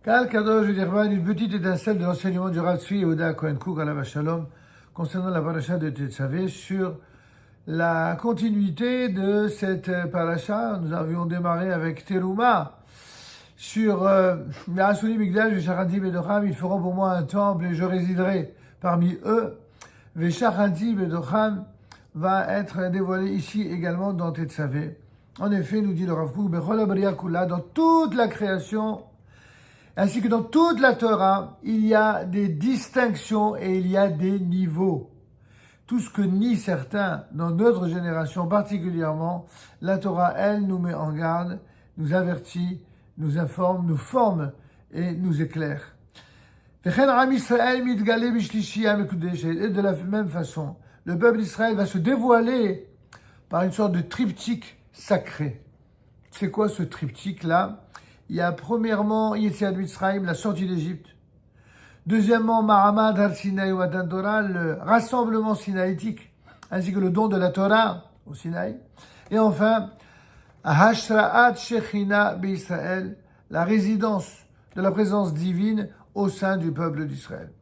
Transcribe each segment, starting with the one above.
Kal Kadosh Dirban, une petite étincelle de l'enseignement du Rav Tzvi Yehuda Cohen Cook à la Shalom concernant la paracha de Tetzavé sur la continuité de cette paracha. Nous avions démarré avec Teruma sur Merasuli Migdash, Veshachanti Bedocham, ils feront pour moi un temple et je résiderai parmi eux. Veshachanti Bedocham va être dévoilé ici également dans Tetzavé. En effet, nous dit le Rav Kook, Bechol Abriya Kula, dans toute la création, ainsi que dans toute la Torah, il y a des distinctions et il y a des niveaux. Tout ce que nient certains dans notre génération particulièrement, la Torah, elle, nous met en garde, nous avertit, nous informe, nous forme et nous éclaire. Et de la même façon, le peuple d'Israël va se dévoiler par une sorte de triptyque sacré. C'est quoi ce triptyque-là? Il y a premièrement Yetziat Mitzrayim, la sortie d'Égypte. Deuxièmement, Mahamad Har Sinaï ou Matan Torah, le rassemblement sinaïtique, ainsi que le don de la Torah au Sinaï. Et enfin, Hashraat Shechina B'Israël, la résidence de la présence divine au sein du peuple d'Israël.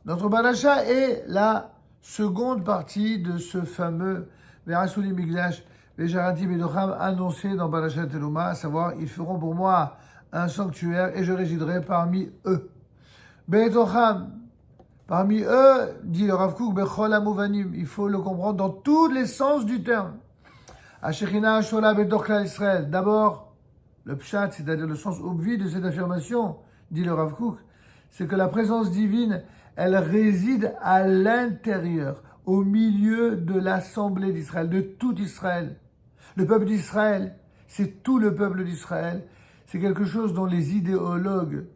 Notre paracha est la seconde partie de ce fameux Merasuli Migdash Veshachanti Bedocham annoncé dans Parashat Teruma, à savoir, ils feront pour moi un sanctuaire et je résiderai parmi eux. Bedocham, parmi eux, dit le Rav Kook, Bechol Amouvanim, il faut le comprendre dans tous les sens du terme. Ashechina Shola Bedoch Klal Israël, d'abord, le pshat, c'est-à-dire le sens obvi de cette affirmation, dit le Rav Kook, c'est que la présence divine, elle réside à l'intérieur, au milieu de l'assemblée d'Israël, de tout Israël. Le peuple d'Israël, c'est tout le peuple d'Israël. C'est quelque chose dont les idéologues,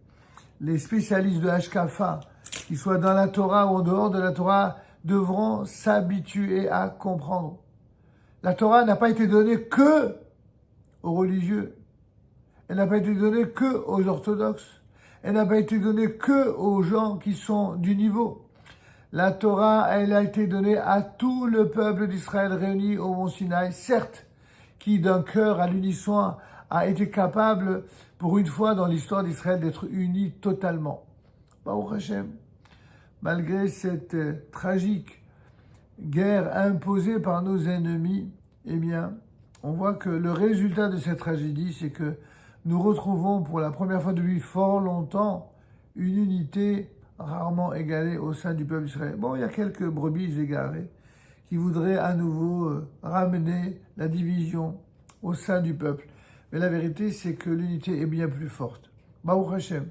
les spécialistes de Hashkafa, qu'ils soient dans la Torah ou en dehors de la Torah, devront s'habituer à comprendre. La Torah n'a pas été donnée que aux religieux. Elle n'a pas été donnée que aux orthodoxes. Elle n'a pas été donnée que aux gens qui sont du niveau. La Torah, elle a été donnée à tout le peuple d'Israël réuni au mont Sinaï, certes, qui d'un cœur à l'unisson a été capable, pour une fois dans l'histoire d'Israël, d'être uni totalement. Baruch Hashem, malgré cette tragique guerre imposée par nos ennemis, eh bien, on voit que le résultat de cette tragédie, c'est que nous retrouvons pour la première fois depuis fort longtemps une unité rarement égalée au sein du peuple d'Israël. Bon, il y a quelques brebis égarées qui voudraient à nouveau ramener la division au sein du peuple. Mais la vérité, c'est que l'unité est bien plus forte. Baruch Hashem.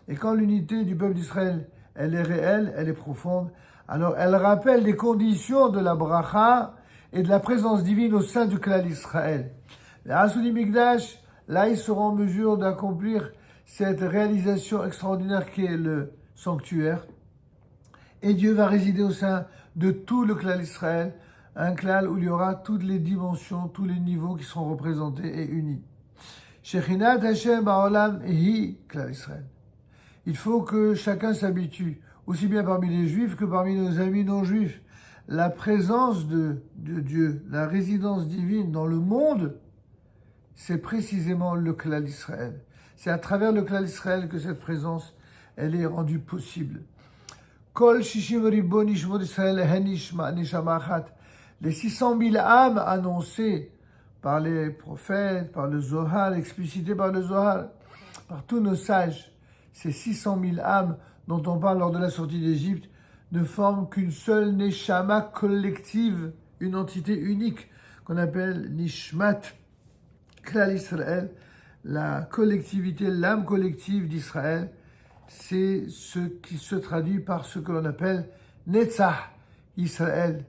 Et quand l'unité du peuple d'Israël, elle est réelle, elle est profonde, alors elle rappelle les conditions de la bracha et de la présence divine au sein du clan d'Israël. Les Hasuli Migdash, là, ils seront en mesure d'accomplir cette réalisation extraordinaire qui est le sanctuaire. Et Dieu va résider au sein de tout le clan d'Israël, un clan où il y aura toutes les dimensions, tous les niveaux qui seront représentés et unis. Shechinat Hashem Ba'olam Hi Klal Israël. Il faut que chacun s'habitue, aussi bien parmi les juifs que parmi nos amis non-juifs. La présence de Dieu, la résidence divine dans le monde, c'est précisément le clan d'Israël. C'est à travers le clan d'Israël que cette présence, elle est rendue possible. Kol Shishim Ribon Nishmot Israël Henishma Neshama Achat. Les 600 000 âmes annoncées par les prophètes, par le Zohar, explicitées par le Zohar, par tous nos sages, ces 600 000 âmes dont on parle lors de la sortie d'Égypte, ne forment qu'une seule Neshama collective, une entité unique qu'on appelle Nishmat Klal Israël, la collectivité, l'âme collective d'Israël. C'est ce qui se traduit par ce que l'on appelle Netzach Israël,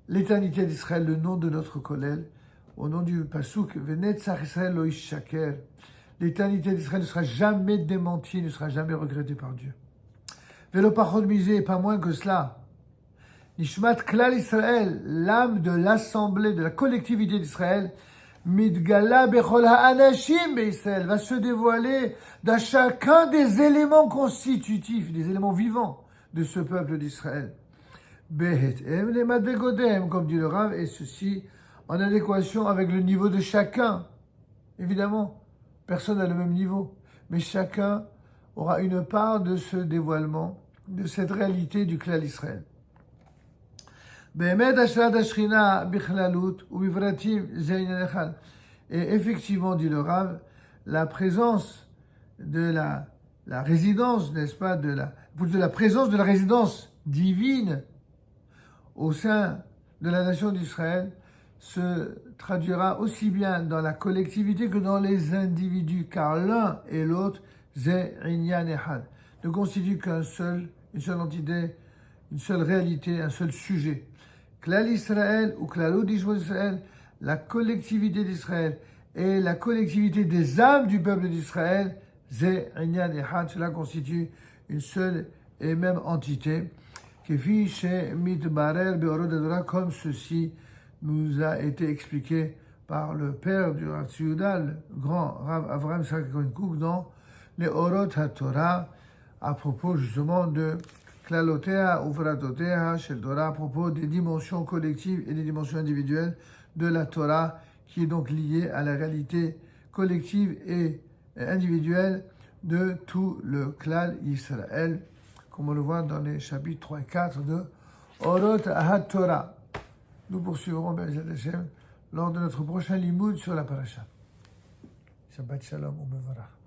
l'éternité d'Israël, le nom de notre Kollel, au nom du Pasuk, Venetzach Israël lo yishaker. L'éternité d'Israël ne sera jamais démentie, ne sera jamais regrettée par Dieu. Velo pachot misé, pas moins que cela. Nishmat Klal Israël, l'âme de l'assemblée, de la collectivité d'Israël, Midgala bechol ha'anashim be'Israël, va se dévoiler dans chacun des éléments constitutifs, des éléments vivants de ce peuple d'Israël. Behetem le madvegodem, comme dit le Rav, et ceci en adéquation avec le niveau de chacun. Évidemment, personne n'a le même niveau. mais chacun aura une part de ce dévoilement, de cette réalité du clan d'Israël. Et effectivement, dit le Rav, la présence de la résidence, n'est-ce pas, de la présence de la résidence divine au sein de la nation d'Israël se traduira aussi bien dans la collectivité que dans les individus, car l'un et l'autre, Ze Inyan Echad, ne constituent une seule entité, une seule réalité, un seul sujet. Klal Israël ou Klalot d'Israël, la collectivité d'Israël et la collectivité des âmes du peuple d'Israël, Ze Inyan Echad, cela constitue une seule et même entité. Comme ceci nous a été expliqué par le père du Rav Tzviuda, le grand Rav Avraham Yitzhak Cohen Kook, dans les Orot HaTorah, à propos justement de Klalotea ou Vratotea Shel Torah, à propos des dimensions collectives et des dimensions individuelles de la Torah, qui est donc liée à la réalité collective et individuelle de tout le Klal Israël, comme on le voit dans les chapitres 3 et 4 de Orot HaTorah. Nous poursuivrons Be'ezrat Hashem lors de notre prochain limoud sur la paracha. Shabbat Shalom ou Mevorach.